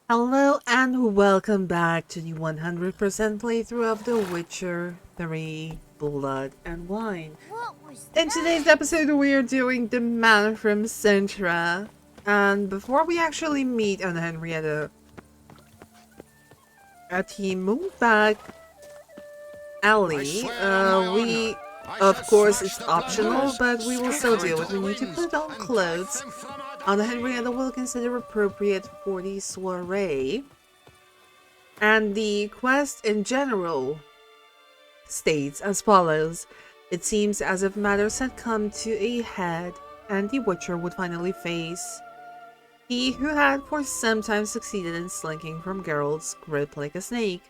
Hello and welcome back to the 100% playthrough of The Witcher 3 Blood and Wine. In today's episode we are doing the man from Cintra. And before we actually meet Anna Henrietta at the Moonback Alley, we of course it's optional, but we will still do it. We need to put on clothes Anna Henrietta will consider appropriate for the soiree. And the quest in general states as follows. It seems as if matters had come to a head and the Witcher would finally face he who had for some time succeeded in slinking from Geralt's grip like a snake.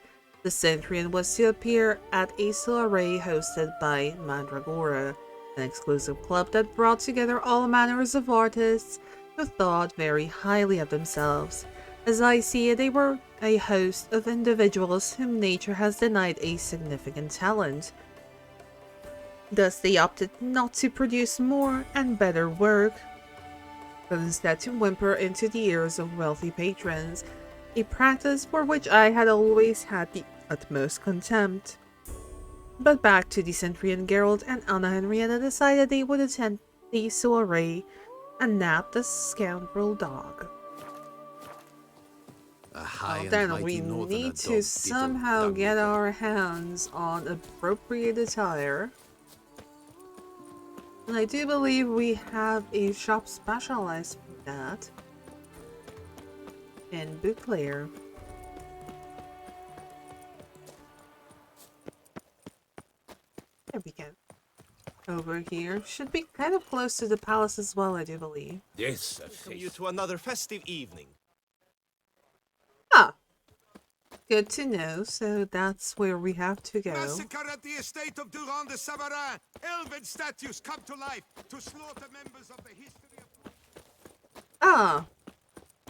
The Cintrian was to appear at a soiree hosted by Mandragora, an exclusive club that brought together all manners of artists who thought very highly of themselves. As I see it, they were a host of individuals whom nature has denied a significant talent. Thus they opted not to produce more and better work, but instead to whimper into the ears of wealthy patrons, a practice for which I had always had the utmost contempt. But back to the Cintrian. Geralt and Anna Henrietta decided they would attend the soiree and nab the scoundrel dog. Well, then we need to somehow get our hands on appropriate attire. And I do believe we have a shop specialized for that in Beauclair. There we go. Over here. Should be kind of close to the palace as well, I do believe. Yes, welcome you to another festive evening. Ah, good to know. So that's where we have to go. Massacre at the estate of Durand de Savarin. Elven statues come to life to slaughter members of the history of... Ah,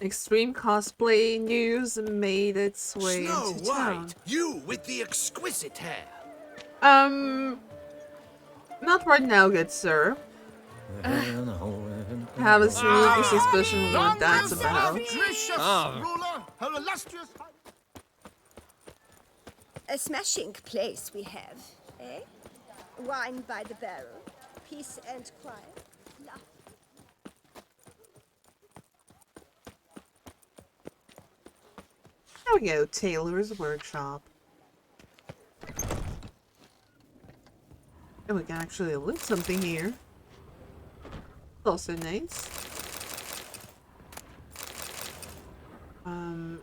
extreme cosplay news made its way Snow into town. White, you with the exquisite hair. Not right now, good sir. I have a sneaky suspicion what that's about. A smashing place we have, eh? Wine by the barrel, peace and quiet. There we go, Taylor's Workshop. And we can actually loot something here. Also nice.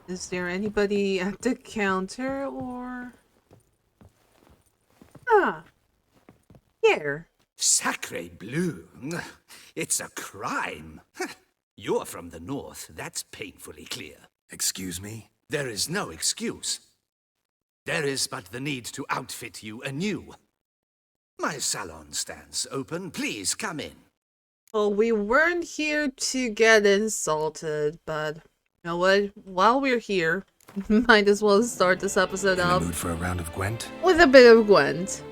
Is there anybody at the counter or... Ah, here. Sacre bleu! It's a crime! You're from the north, that's painfully clear. Excuse me? There is no excuse. There is but the need to outfit you anew. My salon stands open, please come in. Well, we weren't here to get insulted, but you know what? While we're here, might as well start this episode In the off mood for a round of Gwent? with a bit of Gwent.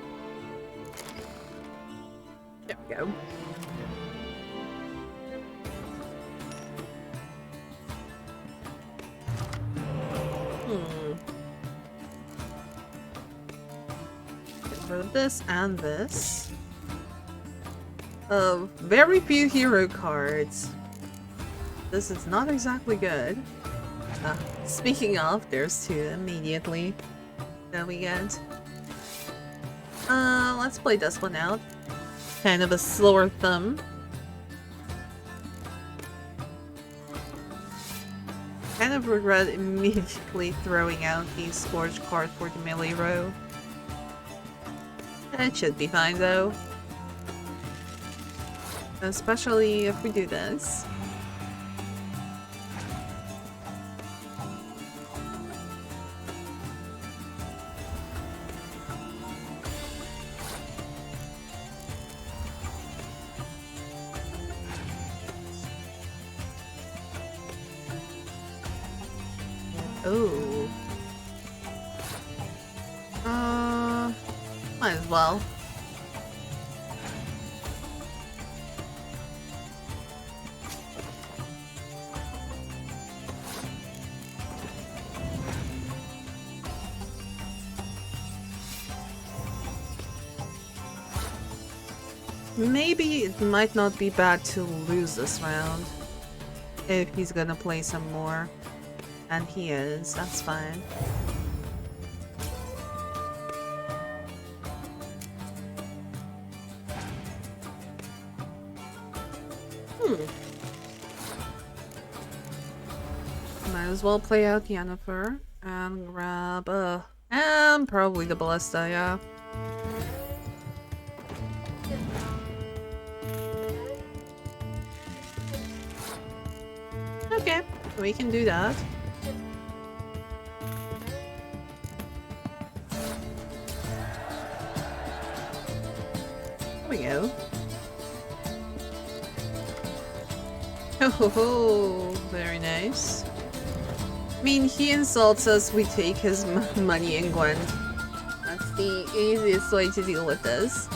There we go. Get rid of this and this. Very few hero cards. This is not exactly good. Speaking of, there's two immediately that we get. Let's play this one out. Kind of a slower thumb. Kind of regret immediately throwing out the Scourge card for the melee row. It should be fine though. Especially if we do this. Oh. Might as well. maybe it might not be bad to lose this round. If he's gonna play some more. And he is, that's fine. Might as well play out Yennefer and grab and probably the Ballista, yeah. Okay, we can do that. There we go. Oh, very nice. I mean, he insults us, we take his money and Gwen. That's the easiest way to deal with this.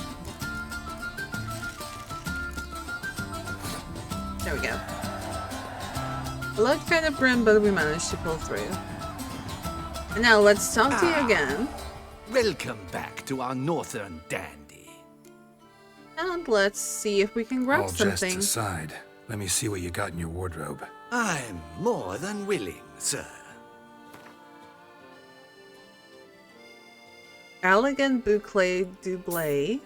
There we go. Looked kind of grim, but we managed to pull through. And now let's talk to you again. Welcome back to our northern dandy. And let's see if we can grab All something. jests aside, let me see what you got in your wardrobe. I'm more than willing, sir. Elegant boucle double.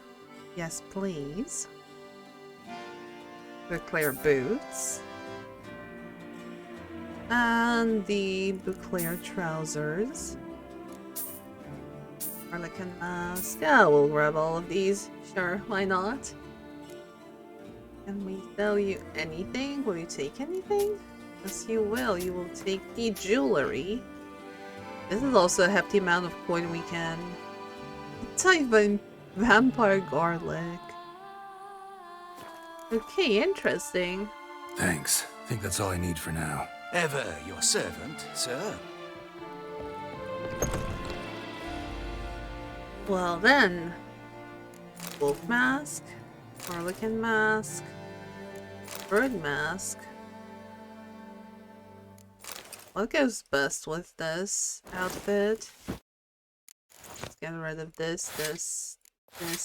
Yes, please. Boucle boots. And the boucle trousers. Harlequin mask. Yeah, we'll grab all of these. Sure, why not? Can we sell you anything? Will you take anything? Yes, you will. You will take the jewelry. This is also a hefty amount of coin we can. Type in vampire garlic. Okay, interesting. Thanks. I think that's all I need for now. Ever your servant, sir. Well then, wolf mask, harlequin mask, bird mask. What goes best with this outfit? Let's get rid of this,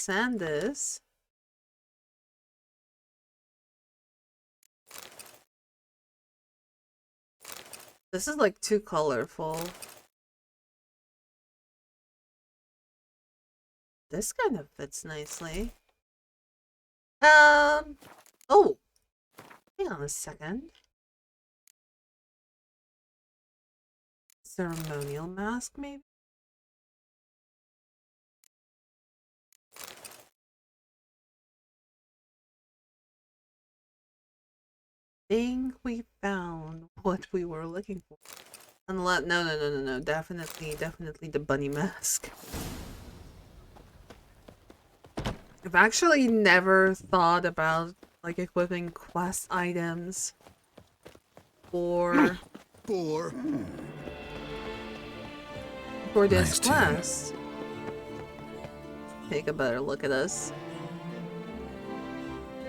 and this. This is like too colorful. This kind of fits nicely. Oh! Hang on a second. Ceremonial mask, maybe? Think we found what we were looking for. Unless, no. Definitely the bunny mask. I've actually never thought about like equipping quest items for this Nice tune. quest. Take a better look at us.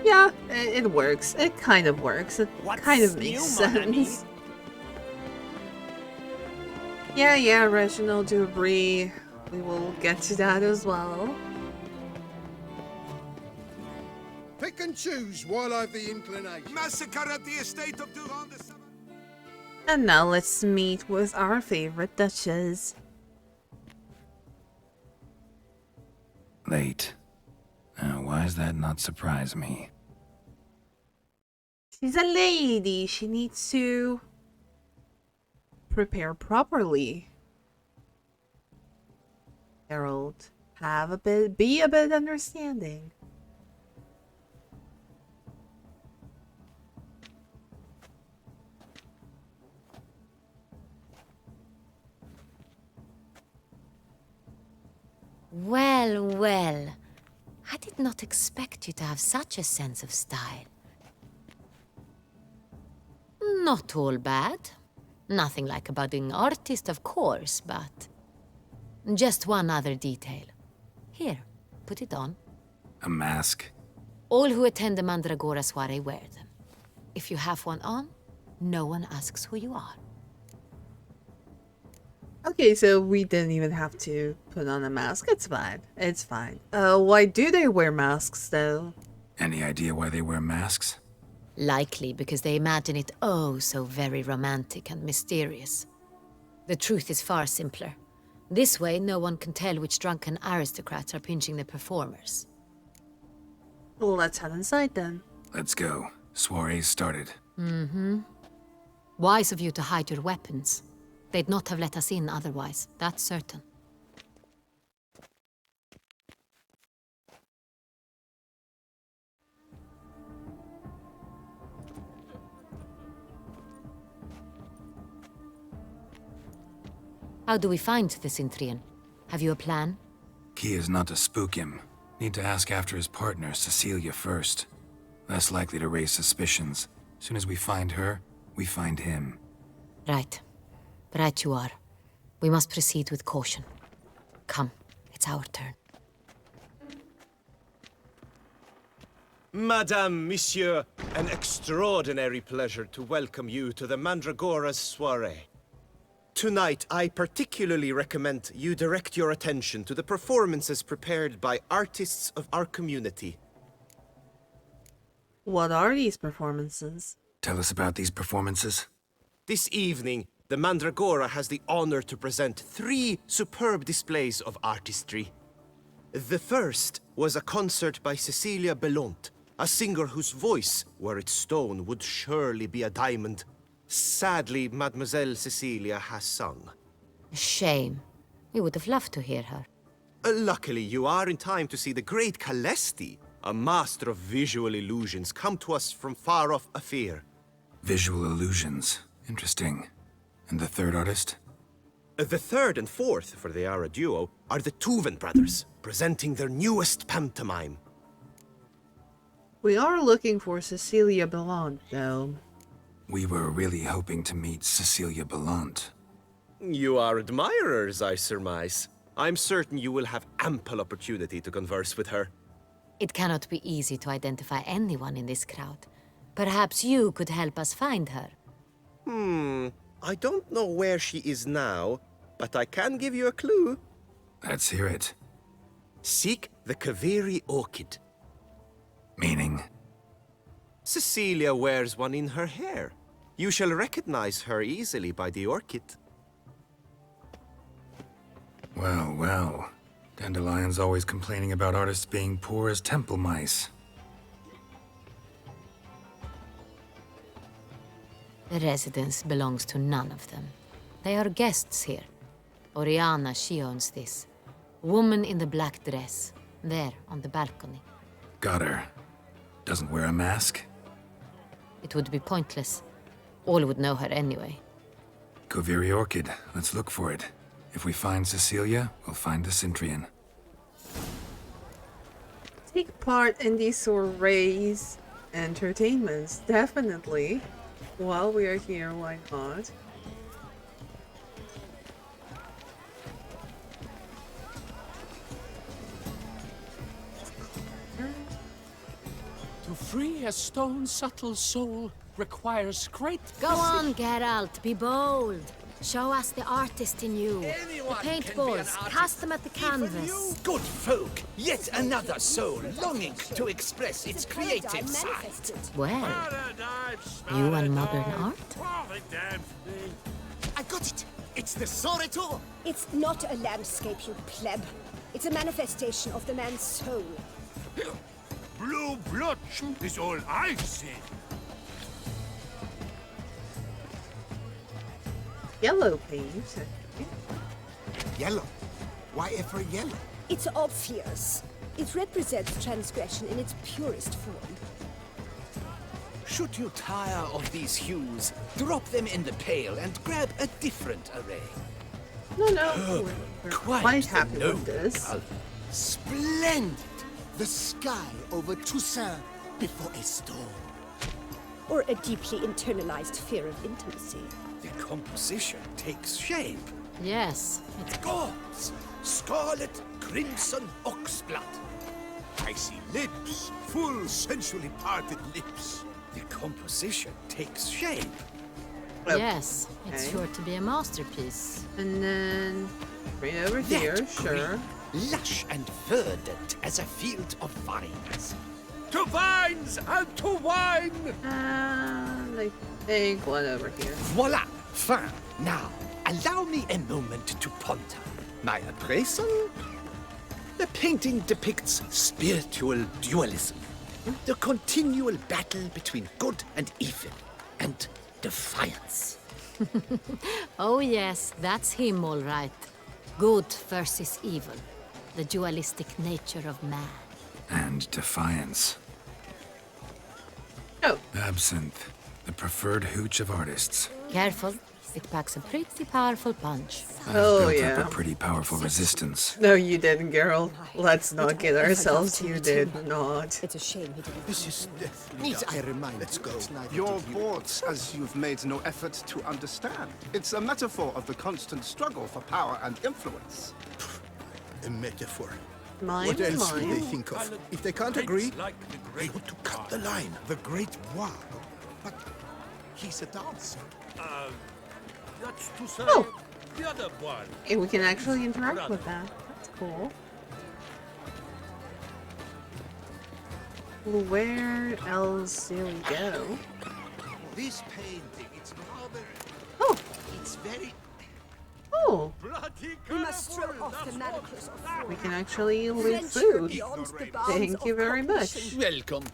Yeah, it works. It kind of works. It kind of makes sense. Yeah, Reginald Dubry. We will get to that as well. Pick and choose while I've the inclination. Massacre at the estate of Durand de Savarin. And now let's meet with our favorite Duchess. Late. Now, why does that not surprise me? She's a lady. She needs to prepare properly. Geralt, be a bit understanding. Well. I did not expect you to have such a sense of style. Not all bad. Nothing like a budding artist, of course, but... just one other detail. Here, put it on. A mask? All who attend the Mandragora soirée wear them. If you have one on, no one asks who you are. Okay, so we didn't even have to put on a mask. It's fine. It's fine. Why do they wear masks, though? Any idea why they wear masks? Likely because they imagine it oh so very romantic and mysterious. The truth is far simpler. This way, no one can tell which drunken aristocrats are pinching the performers. Let's head inside then. Let's go. Soiree's started. Wise of you to hide your weapons. They'd not have let us in otherwise, that's certain. How do we find the Cintrian? Have you a plan? Key is not to spook him. Need to ask after his partner, Cecilia, first. Less likely to raise suspicions. Soon as we find her, we find him. Right. Right you are. We must proceed with caution. Come, it's our turn. Madame, Monsieur, an extraordinary pleasure to welcome you to the Mandragora's soirée. Tonight, I particularly recommend you direct your attention to the performances prepared by artists of our community. What are these performances? Tell us about these performances. This evening, the Mandragora has the honor to present 3 superb displays of artistry. The first was a concert by Cecilia Bellont, a singer whose voice, were it stone, would surely be a diamond. Sadly, Mademoiselle Cecilia has sung. A shame. We would have loved to hear her. Luckily, you are in time to see the great Calesti, a master of visual illusions, come to us from far off Afir. Visual illusions. Interesting. And the third artist? The third and fourth, for they are a duo, are the Tuven brothers, presenting their newest pantomime. We are looking for Cecilia Bellont, though. We were really hoping to meet Cecilia Bellont. You are admirers, I surmise. I'm certain you will have ample opportunity to converse with her. It cannot be easy to identify anyone in this crowd. Perhaps you could help us find her. I don't know where she is now, but I can give you a clue. Let's hear it. Seek the Kaveri orchid. Meaning? Cecilia wears one in her hair. You shall recognize her easily by the orchid. Well, well. Dandelion's always complaining about artists being poor as temple mice. The residence belongs to none of them. They are guests here. Oriana, she owns this. Woman in the black dress. There, on the balcony. Got her. Doesn't wear a mask? It would be pointless. All would know her anyway. Kaveri Orchid. Let's look for it. If we find Cecilia, we'll find the Cintrian. Take part in these soirees, entertainments, definitely. While we are here, why not? To free a stone subtle soul requires great... Go on, Geralt, be bold. Show us the artist in you. Anyone The can be an paintballs, artist, cast them at the canvas. Good folk, yet another soul longing to express its creative Paradigm side. manifested. Well, you and modern art? I got it! It's the soireé! It's not a landscape, you pleb. It's a manifestation of the man's soul. Blue blood is all I see. Yellow paint. Yellow. Why ever yellow? It's obvious. It represents transgression in its purest form. Should you tire of these hues, drop them in the pail and grab a different array. No, we're quite the happy noble with this. color. Splendid! The sky over Toussaint before a storm. Or a deeply internalized fear of intimacy. The composition takes shape. Yes, it's Gods! Scarlet, crimson, oxblood. I see lips, full sensually parted lips. The composition takes shape. yes, it's Okay. sure to be a masterpiece. And then right over here, That sure. green, lush and verdant as a field of vines. To vines and to wine! And I think one over here. Voila! Fin! Now, allow me a moment to ponder. My appraisal? The painting depicts spiritual dualism. The continual battle between good and evil. And defiance. Oh yes, that's him all right. Good versus evil. The dualistic nature of man. And defiance. Oh, Absinthe, the preferred hooch of artists. Careful, it packs a pretty powerful punch. I've Oh, built yeah. up a pretty powerful resistance. no, you didn't, girl. Let's not kid ourselves. You did not. It's a shame he didn't. This is death. Need I remind Let's go. You're bored as you've made no effort to understand. It's a metaphor of the constant struggle for power and influence. A metaphor. Mine, What else would they mine. think of? If they can't agree, Like the they great want to cut the line. The Great War. But he's a dancer. That's to say, Oh. the other one. Hey, we can actually interact with that. That's cool. Where else do we go? This painting, it's rather... Oh, It's very... oh, Bloody We must throw off the manacles of we can actually loot venture food. beyond the bounds Thank you of very much. cognition. Welcome.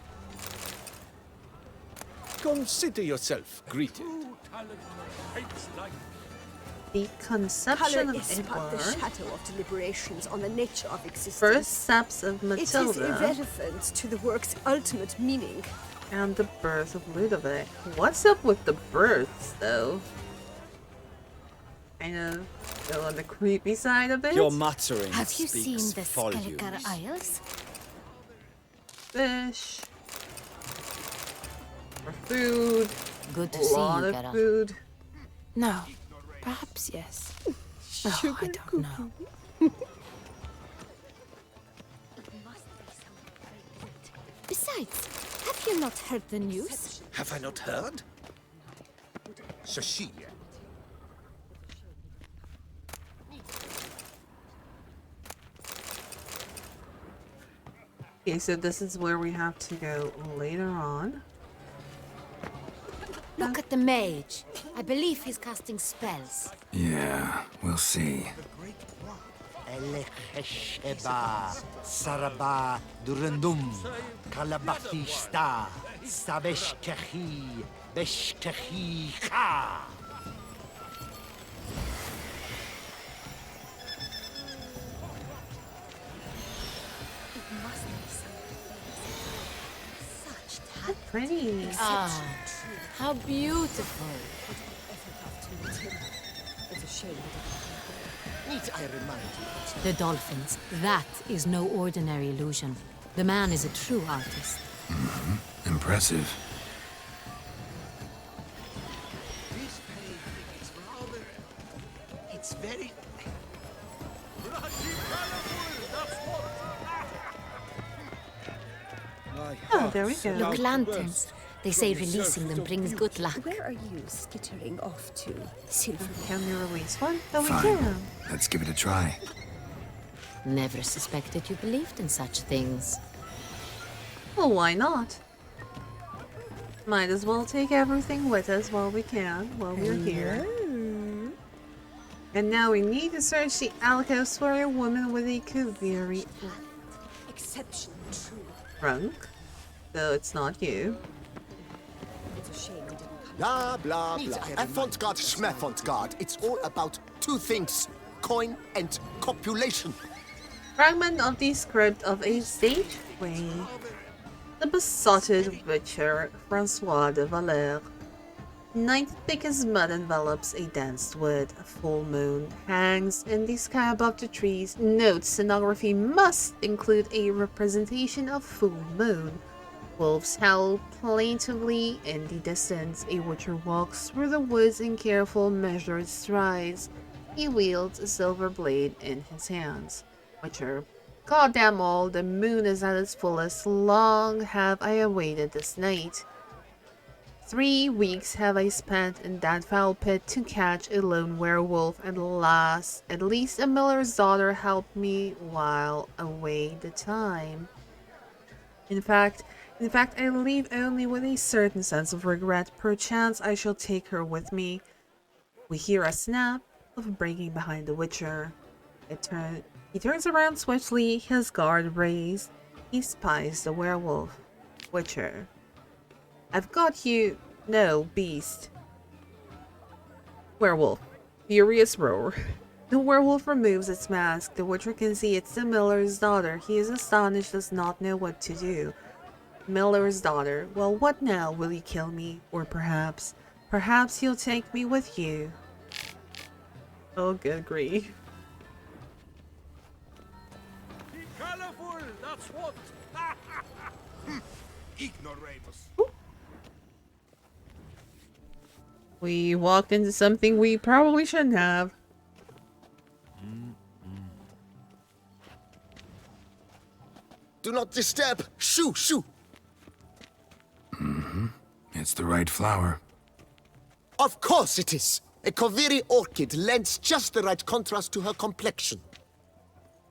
Consider yourself greeted. true talent paints like The conception Color of is but the Edward. shadow of deliberations on the nature of existence. First steps of it is Matilda irrelevant to the work's ultimate meaning. and the birth of Ludovic. What's up with the births, though? Kind of still on the creepy side of it. Your muttering Have you seen speaks the volumes. Skelliger Isles? Fish. For food. Good to A see lot you, of Geralt. food. No, perhaps yes. Oh, I don't know. Besides, have you not heard the news? Have I not heard? Cecilia. Okay, so this is where we have to go later on. Look at the mage. I believe he's casting spells. Yeah, we'll see. Elechesheba, Saraba, Durandum, Kalabakista, Sabeshkehi, Beshkehi Ha. Pretty. Ah, how beautiful. It's a shame. Need I remind you? The dolphins. That is no ordinary illusion. The man is a true artist. Impressive. This painting, it's rather... It's very... Oh, there we go. Look, lanterns. They say releasing them brings good luck. Where are you skittering off to, Silver? Can we release one? Oh, we Fine. can. Let's give it a try. Never suspected you believed in such things. Well, why not? Might as well take everything with us while we can, while we're here. And now we need to search the alcoves for a woman with a Kuviri Exception true. trunk. So it's not you. It's a shame we didn't come. Blah, blah, blah. Avant-garde, schmeffant-garde. It's all about two things. Coin and copulation. Fragment of the script of a stage play. The besotted witcher Francois de Valère. Night thick as mud envelops a dense wood. A full moon hangs in the sky above the trees. Note scenography must include a representation of full moon. Wolves howl plaintively in the distance. A witcher walks through the woods in careful, measured strides. He wields a silver blade in his hands. Witcher, God damn all, the moon is at its fullest. Long have I awaited this night. 3 weeks have I spent in that foul pit to catch a lone werewolf, and alas, at least a miller's daughter helped me while away the time. In fact, In fact, I leave only with a certain sense of regret. Perchance I shall take her with me. We hear a snap of breaking behind the Witcher. He turns around swiftly, his guard raised. He spies the werewolf. Witcher. I've got you. No, beast. Werewolf. Furious roar. The werewolf removes its mask. The Witcher can see it's the miller's daughter. He is astonished, does not know what to do. Miller's daughter. Well, what now? Will you kill me? Or perhaps you'll take me with you. Oh, good grief. Be colorful, that's what. Ignoramus. We walked into something we probably shouldn't have. Do not disturb. Shoo, shoo. It's the right flower. Of course it is. A Koviri orchid lends just the right contrast to her complexion.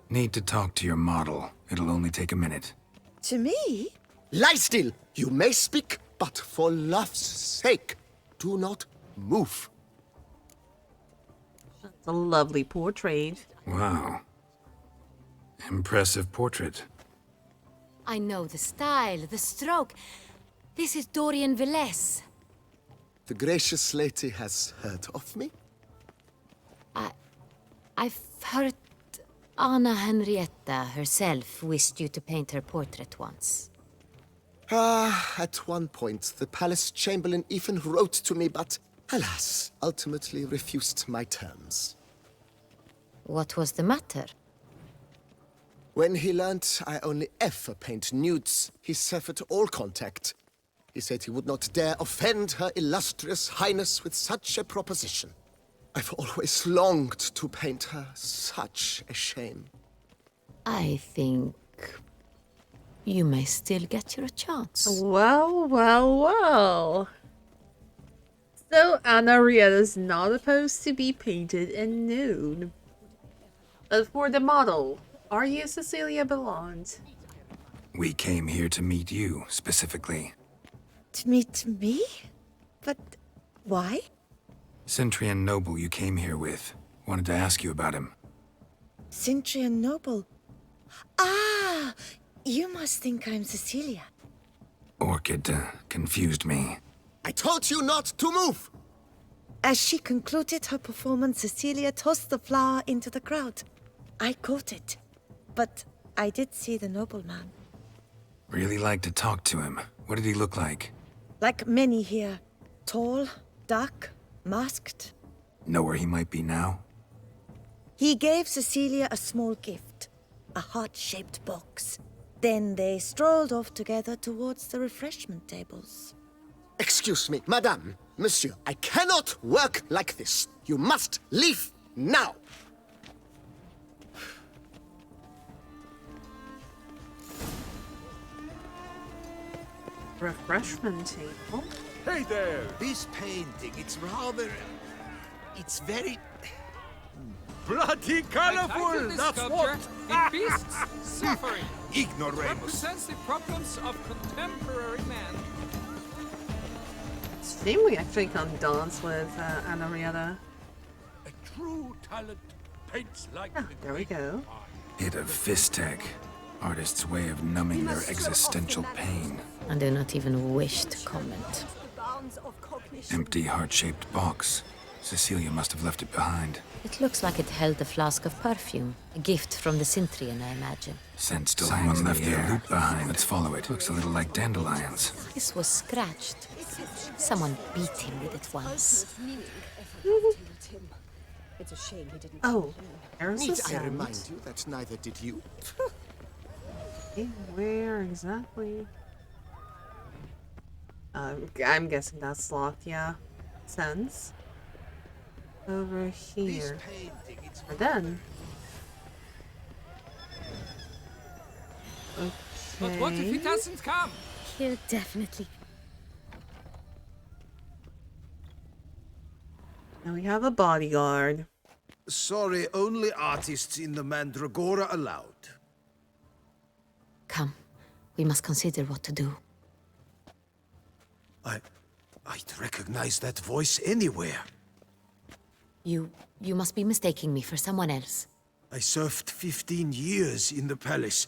Need to talk to your model. It'll only take a minute. To me? Lie still. You may speak, but for love's sake, do not move. That's a lovely portrait. Wow. Impressive portrait. I know the style, the stroke. This is Dorian Velez. The gracious lady has heard of me? I've heard Anna Henrietta herself wished you to paint her portrait once. At one point, the palace chamberlain even wrote to me, but alas, ultimately refused my terms. What was the matter? When he learned I only ever paint nudes, he severed all contact. He said he would not dare offend her illustrious highness with such a proposition. I've always longed to paint her. Such a shame. I think you may still get your chance. Well, well, well. So Anna Henrietta's not supposed to be painted in nude. But for the model, are you Cecilia Belland? We came here to meet you, specifically. To meet me? But why? Cintrian noble you came here with. Wanted to ask you about him. Cintrian noble. Ah! You must think I'm Cecilia. Orchid confused me. I told you not to move! As she concluded her performance, Cecilia tossed the flower into the crowd. I caught it. But I did see the nobleman. Really like to talk to him. What did he look like? Like many here. Tall, dark, masked. Know where he might be now? He gave Cecilia a small gift. A heart-shaped box. Then they strolled off together towards the refreshment tables. Excuse me, madame, monsieur, I cannot work like this. You must leave now. Refreshment table? Hey there! This painting, it's rather... It's very... Bloody colorful, that's what! It beasts suffering. Ignoramus. Represents the problems of contemporary man. Shame we actually can't dance with Anna Henrietta. A true talent paints like Ah, there we go. Hit of Fistek. Artist's way of numbing their existential pain. I do not even wish to comment. Empty heart-shaped box. Cecilia must have left it behind. It looks like it held a flask of perfume. A gift from the Cintrian, I imagine. Scent still someone left their loot behind. Let's follow it. Looks a little like dandelions. This was scratched. Someone beat him with it once. Oh, there's Need the I remind sound. you that neither did you? Okay, where exactly? I'm guessing that's locked, yeah. Sense. Over here. And then. Okay. But what if he doesn't come? He'll definitely. Now we have a bodyguard. Sorry, only artists in the Mandragora allowed. Come, we must consider what to do. I'd recognize that voice anywhere. You must be mistaking me for someone else. I served 15 years in the palace.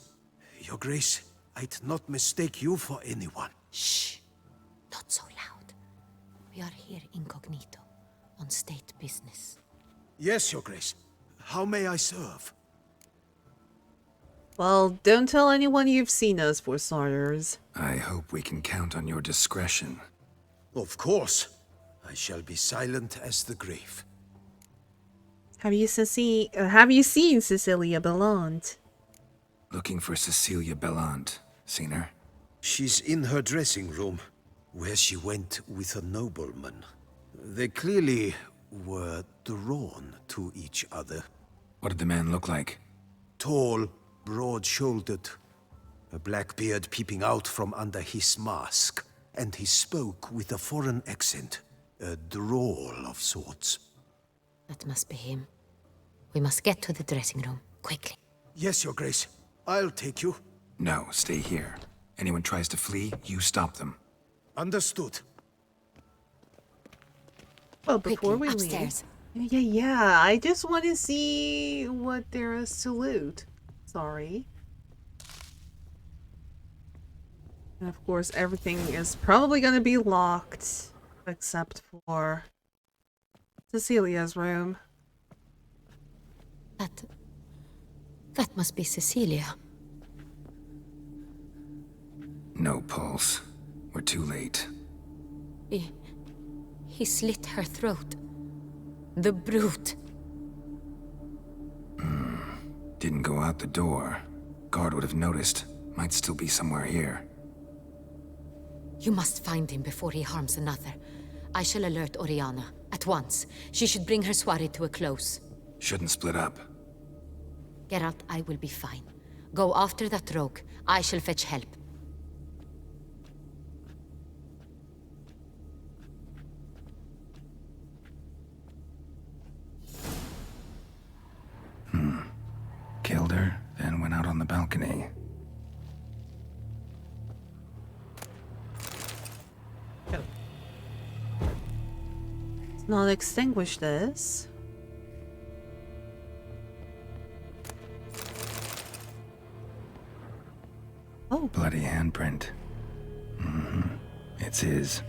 Your Grace, I'd not mistake you for anyone. Shh! Not so loud. We are here incognito, on state business. Yes, Your Grace. How may I serve? Well, don't tell anyone you've seen us, for starters. I hope we can count on your discretion. Of course. I shall be silent as the grave. Have you seen Cecilia Bellant? Looking for Cecilia Bellant. Seen her? She's in her dressing room, where she went with a nobleman. They clearly were drawn to each other. What did the man look like? Tall, broad-shouldered, a black beard peeping out from under his mask, and he spoke with a foreign accent, a drawl of sorts. That must be him. We must get to the dressing room, quickly. Yes, Your Grace. I'll take you. No, stay here. Anyone tries to flee, you stop them. Understood. Well, before Quickly, we upstairs. leave... Yeah, I just want to see what there is to loot. Sorry. And of course, everything is probably going to be locked, except for Cecilia's room. That must be Cecilia. No pulse. We're too late. He slit her throat. The brute. Didn't go out the door. Guard would have noticed. Might still be somewhere here. You must find him before he harms another. I shall alert Oriana at once. She should bring her soirée to a close. Shouldn't split up. Geralt, I will be fine. Go after that rogue. I shall fetch help. Killed her, then went out on the balcony. Let's not extinguish this. Oh. Bloody handprint. It's his.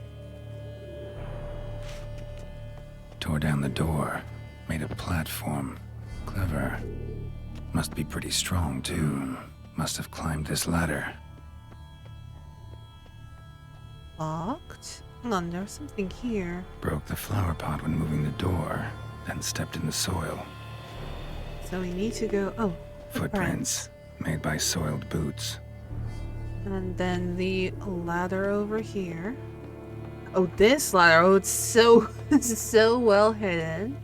Tore down the door. Made a platform. Clever. Must be pretty strong, too. Must have climbed this ladder. Locked? Hold on, there's something here. Broke the flower pot when moving the door. Then stepped in the soil. So we need to go... Oh, Footprints. Made by soiled boots. And then the ladder over here. Oh, this ladder. Oh, it's so so well hidden.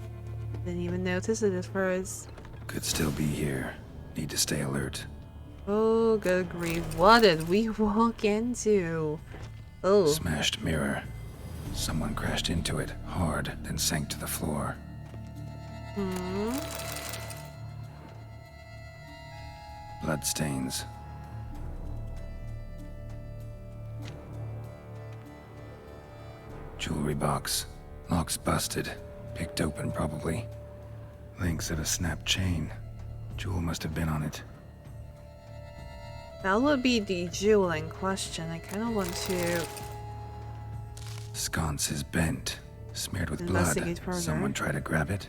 Didn't even notice it at first. Could still be here. Need to stay alert. Oh, good grief. What did we walk into? Oh. Smashed mirror. Someone crashed into it hard, then sank to the floor. Bloodstains. Jewelry box. Lock's busted. Picked open, probably. Links of a snapped chain. Jewel must have been on it. That would be the jewel in question. I kind of want to... Sconce is bent. Smeared with blood. Investigate further. Someone try to grab it?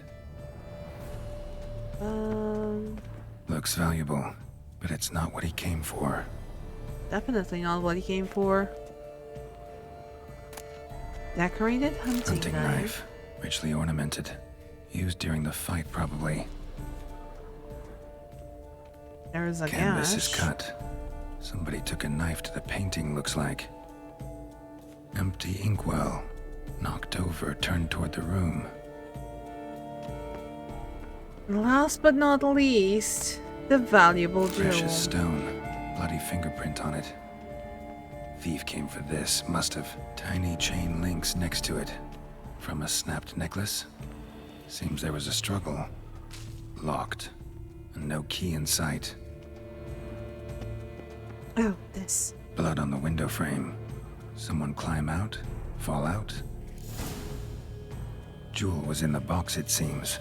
Looks valuable, but it's not what he came for. Definitely not what he came for. Decorated hunting knife. Richly ornamented. Used during the fight, probably. There's a Canvas gash. is cut. Somebody took a knife to the painting, looks like. Empty inkwell. Knocked over, turned toward the room. Last but not least, the valuable jewel. Precious stone. Bloody fingerprint on it. Thief came for this, must have. Tiny chain links next to it. From a snapped necklace? Seems there was a struggle. Locked. And no key in sight. Oh, this. Blood on the window frame. Someone climb out? Fallout? Jewel was in the box, it seems.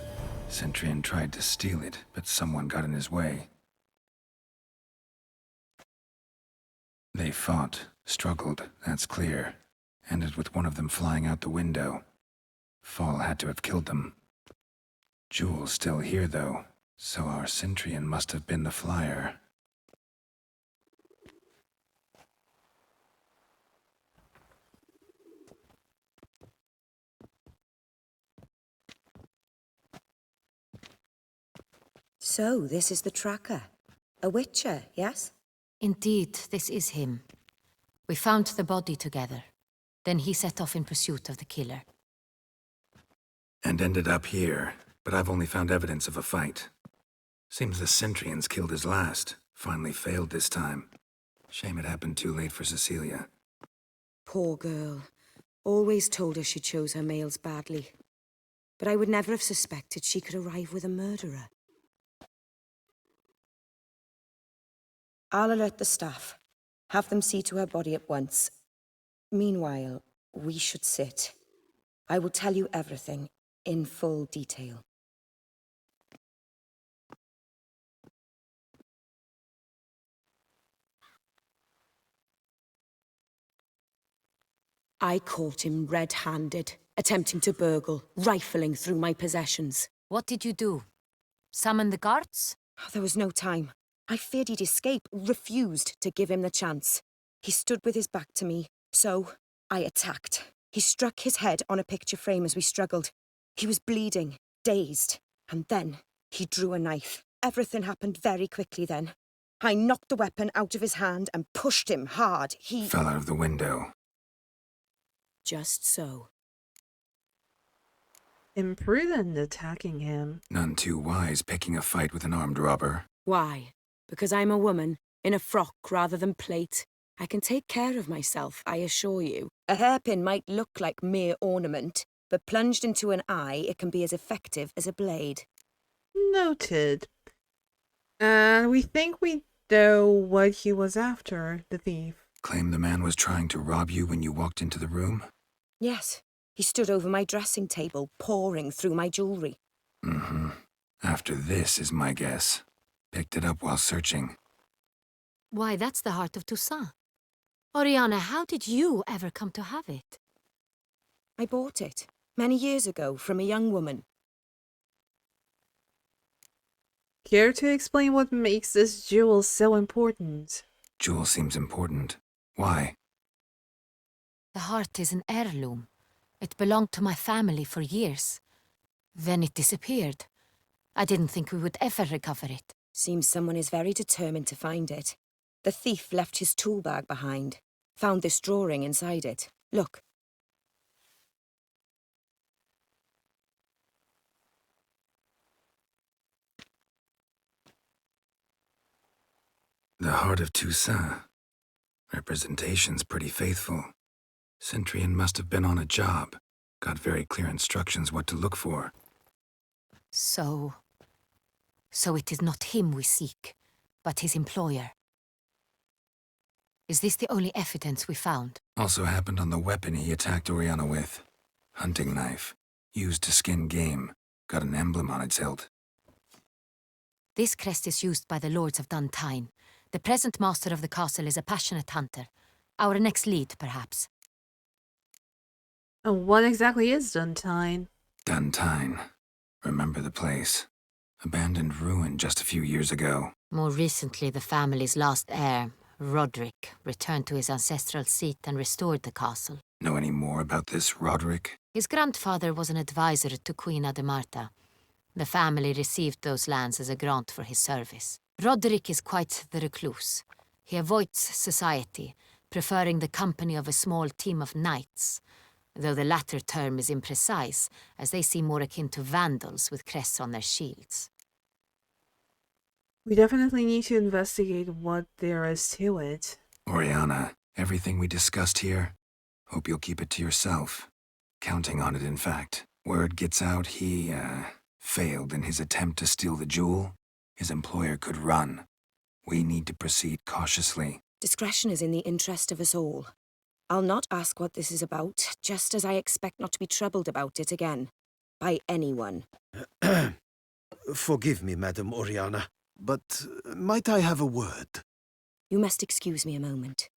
Cintrian tried to steal it, but someone got in his way. They fought, struggled, that's clear. Ended with one of them flying out the window. Fall had to have killed them. Jewel's still here, though, so our Cintrian must have been the flyer. So, this is the tracker. A witcher, yes? Indeed, this is him. We found the body together. Then he set off in pursuit of the killer. And ended up here, but I've only found evidence of a fight. Seems the Cintrians killed his last. Finally failed this time. Shame it happened too late for Cecilia. Poor girl. Always told her she chose her males badly. But I would never have suspected she could arrive with a murderer. I'll alert the staff. Have them see to her body at once. Meanwhile, we should sit. I will tell you everything, in full detail. I caught him red-handed, attempting to burgle, rifling through my possessions. What did you do? Summon the guards? There was no time. I feared he'd escape, refused to give him the chance. He stood with his back to me, so I attacked. He struck his head on a picture frame as we struggled. He was bleeding, dazed, and then he drew a knife. Everything happened very quickly then. I knocked the weapon out of his hand and pushed him hard. He fell out of the window. Just so. Imprudent attacking him. None too wise picking a fight with an armed robber. Why? Because I'm a woman, in a frock rather than plate. I can take care of myself, I assure you. A hairpin might look like mere ornament, but plunged into an eye, it can be as effective as a blade. Noted. And we think we know what he was after, the thief. Claim the man was trying to rob you when you walked into the room? Yes. He stood over my dressing table, pouring through my jewelry. Mm-hmm. After this is my guess. Picked it up while searching. Why, that's the heart of Toussaint. Oriana, how did you ever come to have it? I bought it, many years ago, from a young woman. Care to explain what makes this jewel so important? Jewel seems important. Why? The heart is an heirloom. It belonged to my family for years. Then it disappeared. I didn't think we would ever recover it. Seems someone is very determined to find it. The thief left his tool bag behind. Found this drawing inside it. Look. The heart of Toussaint. Representation's pretty faithful. Cintrian must have been on a job. Got very clear instructions what to look for. So it is not him we seek, but his employer. Is this the only evidence we found? Also happened on the weapon he attacked Oriana with. Hunting knife. Used to skin game. Got an emblem on its hilt. This crest is used by the lords of Duntine. The present master of the castle is a passionate hunter. Our next lead, perhaps. And what exactly is Duntine? Duntine. Remember the place. Abandoned ruin just a few years ago. More recently, the family's last heir, Roderick, returned to his ancestral seat and restored the castle. Know any more about this Roderick? His grandfather was an advisor to Queen Ademarta. The family received those lands as a grant for his service. Roderick is quite the recluse. He avoids society, preferring the company of a small team of knights, though the latter term is imprecise, as they seem more akin to vandals with crests on their shields. We definitely need to investigate what there is to it. Oriana, everything we discussed here, hope you'll keep it to yourself. Counting on it, in fact. Word gets out he, failed in his attempt to steal the jewel. His employer could run. We need to proceed cautiously. Discretion is in the interest of us all. I'll not ask what this is about, just as I expect not to be troubled about it again. By anyone. Forgive me, Madam Oriana, but might I have a word? You must excuse me a moment.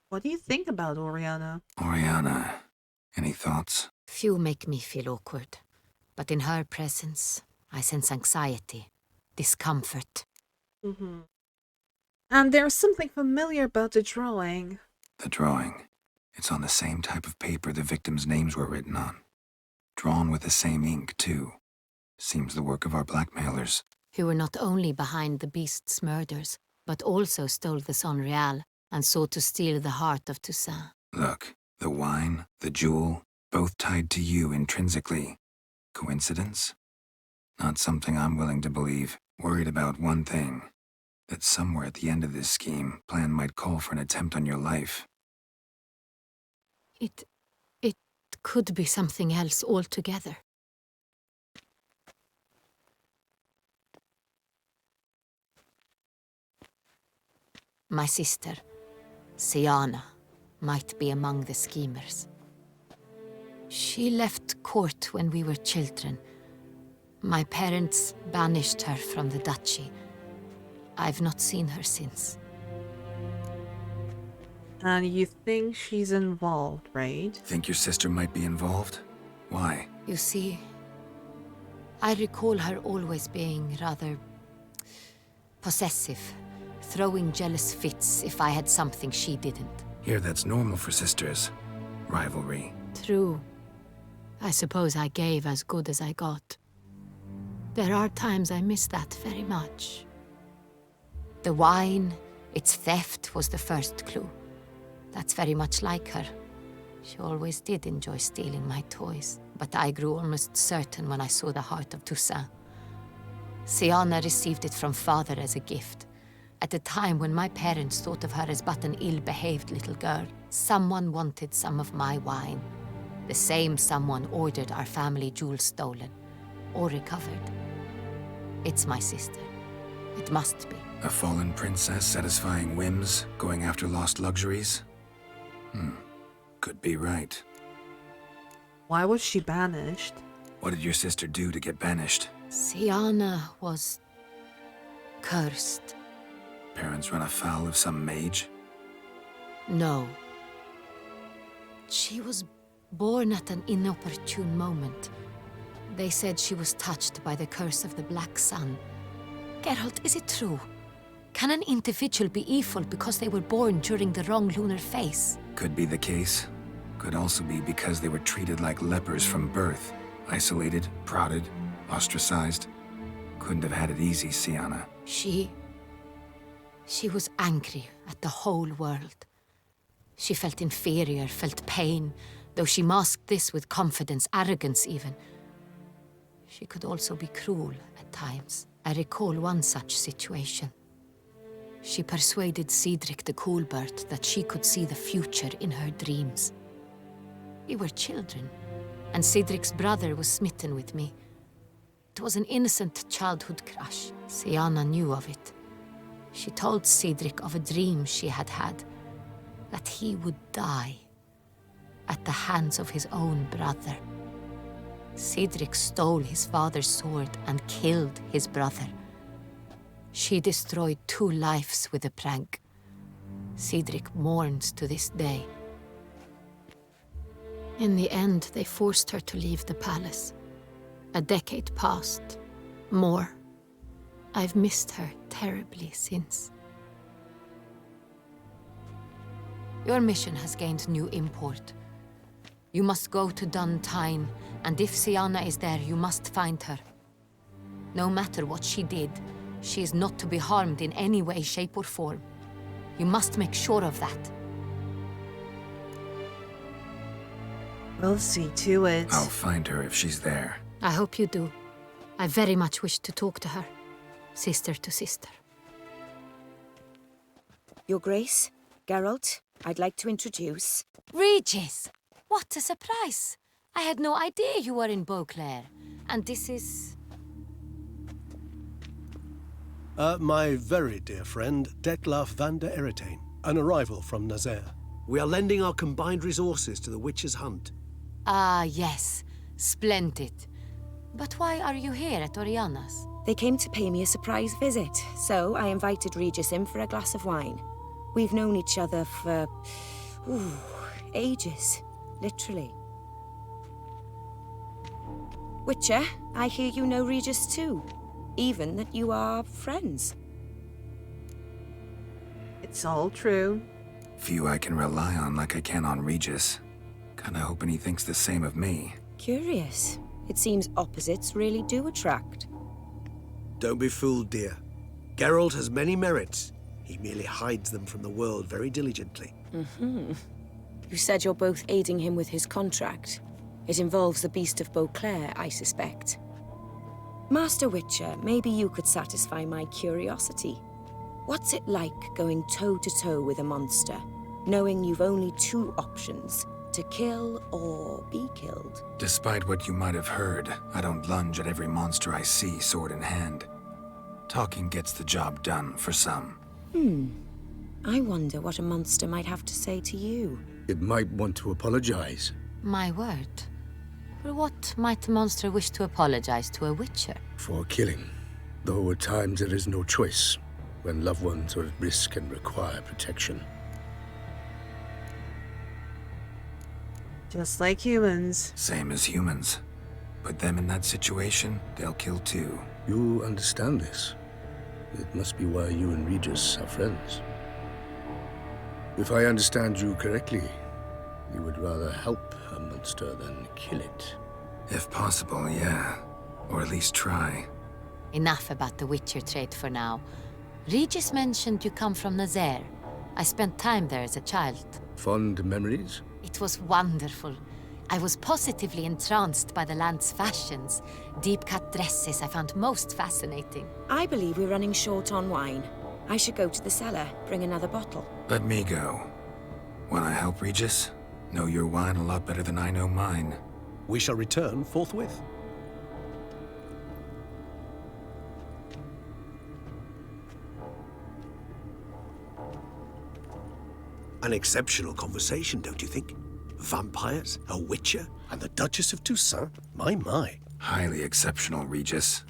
What do you think about Oriana? Oriana, any thoughts? Few make me feel awkward, but in her presence, I sense anxiety, discomfort. And there's something familiar about the drawing. The drawing. It's on the same type of paper the victims' names were written on. Drawn with the same ink, too. Seems the work of our blackmailers. Who were not only behind the beast's murders, but also stole the Sangreal and sought to steal the heart of Toussaint. Look, the wine, the jewel, both tied to you intrinsically. Coincidence? Not something I'm willing to believe. Worried about one thing. That somewhere at the end of this scheme, plan might call for an attempt on your life. It could be something else altogether. My sister, Siana, might be among the schemers. She left court when we were children. My parents banished her from the duchy. I've not seen her since. And you think she's involved, right? Think your sister might be involved? Why? You see, I recall her always being rather possessive, throwing jealous fits if I had something she didn't. Here, that's normal for sisters. Rivalry. True. I suppose I gave as good as I got. There are times I miss that very much. The wine, its theft, was the first clue. That's very much like her. She always did enjoy stealing my toys, but I grew almost certain when I saw the heart of Toussaint. Siana received it from father as a gift. At a time when my parents thought of her as but an ill-behaved little girl, someone wanted some of my wine. The same someone ordered our family jewels stolen, or recovered. It's my sister. It must be. A fallen princess satisfying whims, going after lost luxuries? Could be right. Why was she banished? What did your sister do to get banished? Siana was cursed. Parents run afoul of some mage? No. She was born at an inopportune moment. They said she was touched by the curse of the Black Sun. Geralt, is it true? Can an individual be evil because they were born during the wrong lunar phase? Could be the case. Could also be because they were treated like lepers from birth. Isolated, prodded, ostracized. Couldn't have had it easy, Siana. She was angry at the whole world. She felt inferior, felt pain, though she masked this with confidence, arrogance even. She could also be cruel at times. I recall one such situation. She persuaded Cedric the Coolbird that she could see the future in her dreams. We were children, and Cedric's brother was smitten with me. It was an innocent childhood crush. Siana knew of it. She told Cedric of a dream she had had, that he would die at the hands of his own brother. Cedric stole his father's sword and killed his brother. She destroyed 2 lives with a prank. Cedric mourns to this day. In the end, they forced her to leave the palace. A decade passed. More. I've missed her terribly since. Your mission has gained new import. You must go to Duntine, and if Siana is there, you must find her. No matter what she did, she is not to be harmed in any way, shape, or form. You must make sure of that. We'll see to it. I'll find her if she's there. I hope you do. I very much wish to talk to her. Sister to sister. Your Grace, Geralt, I'd like to introduce... Regis! What a surprise! I had no idea you were in Beauclair. And this is... My very dear friend, Detlaf van der Eretain, an arrival from Nazaire. We are lending our combined resources to the Witch's Hunt. Ah, yes. Splendid. But why are you here at Oriana's? They came to pay me a surprise visit, so I invited Regis in for a glass of wine. We've known each other for... ages. Literally. Witcher, I hear you know Regis too. Even that you are friends. It's all true. Few I can rely on like I can on Regis. Kinda hoping he thinks the same of me. Curious. It seems opposites really do attract. Don't be fooled, dear. Geralt has many merits. He merely hides them from the world very diligently. You said you're both aiding him with his contract. It involves the Beast of Beauclair, I suspect. Master Witcher, maybe you could satisfy my curiosity. What's it like going toe-to-toe with a monster, knowing you've only two options, to kill or be killed? Despite what you might have heard, I don't lunge at every monster I see sword in hand. Talking gets the job done for some. I wonder what a monster might have to say to you. It might want to apologize. My word. For what might a monster wish to apologize to a witcher? For killing. Though at times there is no choice, when loved ones are at risk and require protection. Just like humans. Same as humans. Put them in that situation, they'll kill too. You understand this. It must be why you and Regis are friends. If I understand you correctly, you would rather help a monster than kill it. If possible, yeah. Or at least try. Enough about the witcher trait for now. Regis mentioned you come from Nazaire. I spent time there as a child. Fond memories? It was wonderful. I was positively entranced by the land's fashions. Deep-cut dresses I found most fascinating. I believe we're running short on wine. I should go to the cellar, bring another bottle. Let me go. Wanna help, Regis? Know your wine a lot better than I know mine. We shall return forthwith. An exceptional conversation, don't you think? Vampires, a witcher, and the Duchess of Toussaint? My. Highly exceptional, Regis.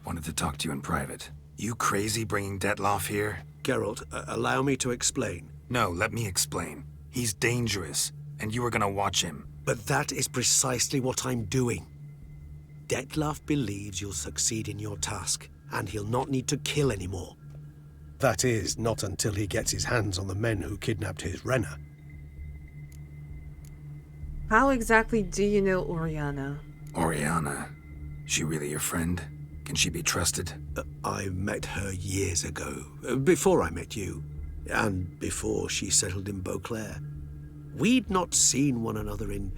Wanted to talk to you in private. You crazy bringing Detlaf here? Geralt, allow me to explain. No, let me explain. He's dangerous, and you were gonna watch him. But that is precisely what I'm doing. Detlaf believes you'll succeed in your task, and he'll not need to kill anymore. That is, not until he gets his hands on the men who kidnapped his Renna. How exactly do you know Oriana? Oriana? She really your friend? Can she be trusted? I met her years ago, before I met you, and before she settled in Beauclair. We'd not seen one another in...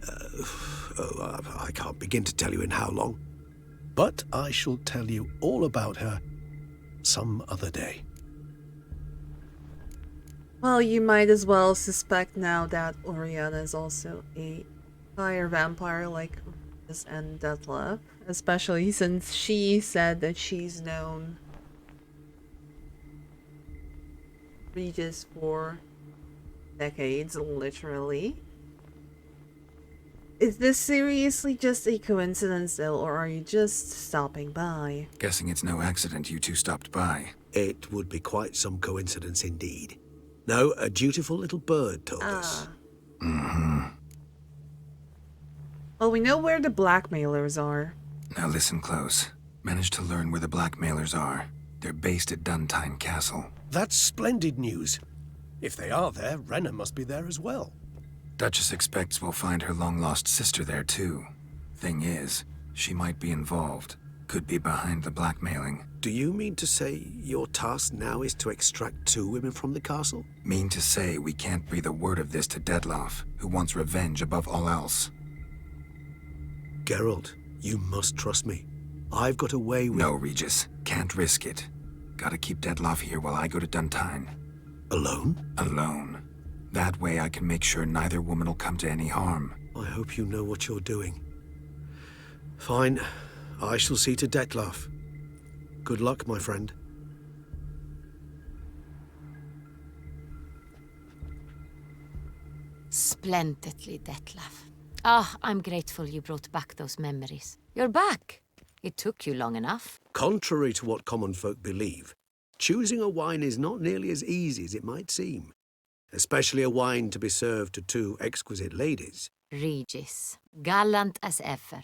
I can't begin to tell you in how long. But I shall tell you all about her some other day. Well, you might as well suspect now that Oriana is also a fire vampire like Regis and Detlaf, especially since she said that she's known Regis for decades, literally. Is this seriously just a coincidence, though, or are you just stopping by? Guessing it's no accident you two stopped by. It would be quite some coincidence indeed. No, a dutiful little bird told us. Well, we know where the blackmailers are. Now listen close. Managed to learn where the blackmailers are. They're based at Duntine Castle. That's splendid news. If they are there, Renna must be there as well. Duchess expects we'll find her long-lost sister there, too. Thing is, she might be involved. Could be behind the blackmailing. Do you mean to say your task now is to extract 2 women from the castle? Mean to say we can't breathe a word of this to Detlaf, who wants revenge above all else. Geralt, you must trust me. I've got a way with... No, Regis. Can't risk it. Gotta keep Detlaf here while I go to Duntine. Alone? Alone. That way I can make sure neither woman will come to any harm. I hope you know what you're doing. Fine. I shall see to Detlef. Good luck, my friend. Splendidly, Detlef. Ah, I'm grateful you brought back those memories. You're back! It took you long enough. Contrary to what common folk believe, choosing a wine is not nearly as easy as it might seem. Especially a wine to be served to two exquisite ladies. Regis, gallant as ever.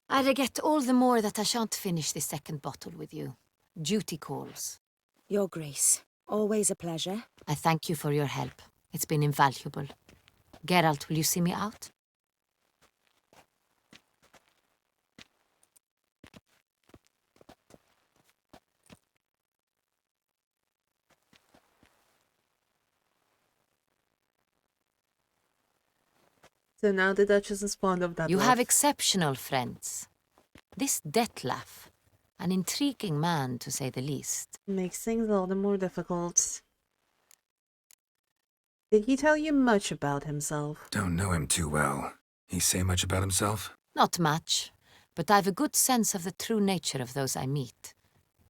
I regret all the more that I shan't finish this second bottle with you. Duty calls. Your Grace, always a pleasure. I thank you for your help. It's been invaluable. Geralt, will you see me out? So now the Duchess is fond of Detlef. You have exceptional friends. This Detlef, an intriguing man to say the least. Makes things all the more difficult. Did he tell you much about himself? Don't know him too well. He say much about himself? Not much, but I've a good sense of the true nature of those I meet.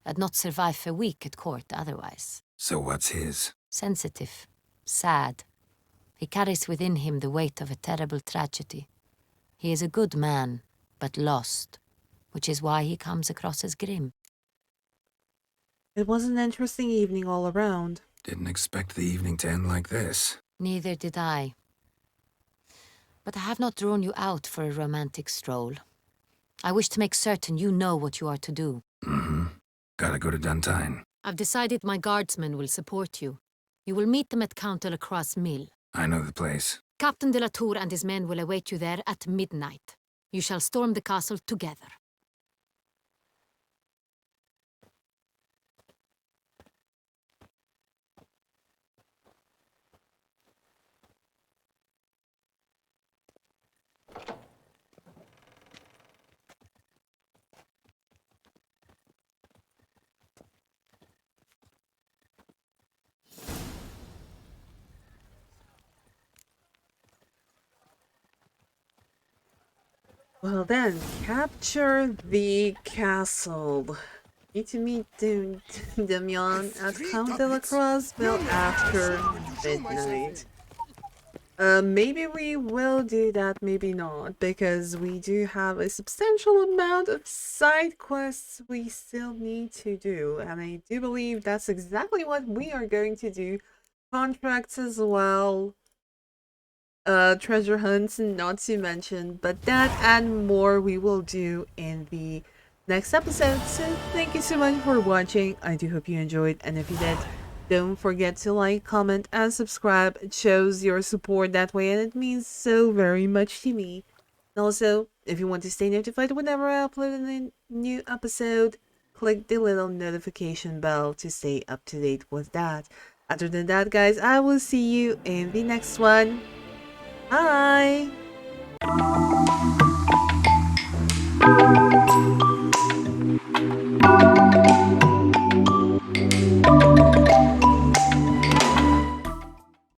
I'd not survive a week at court otherwise. So what's his? Sensitive, sad. He carries within him the weight of a terrible tragedy. He is a good man, but lost, which is why he comes across as grim. It was an interesting evening all around. Didn't expect the evening to end like this. Neither did I. But I have not drawn you out for a romantic stroll. I wish to make certain you know what you are to do. Mm-hmm. Gotta go to Duntine. I've decided my guardsmen will support you. You will meet them at Count de la Croix's mill. I know the place. Captain de la Tour and his men will await you there at midnight. You shall storm the castle together. Well then, capture the castle. Need to meet Damian at Count de la Croix's mill after midnight. Maybe we will do that, maybe not, because we do have a substantial amount of side quests we still need to do, and I do believe that's exactly what we are going to do. Contracts as well. Treasure hunts, not to mention, but that and more we will do in the next episode. So thank you so much for watching. I do hope you enjoyed, and if you did, don't forget to like, comment, and subscribe. It shows your support that way, and it means so very much to me. And also, if you want to stay notified whenever I upload a new episode, click the little notification bell to stay up to date with that. Other than that, guys, I will see you in the next one. Bye!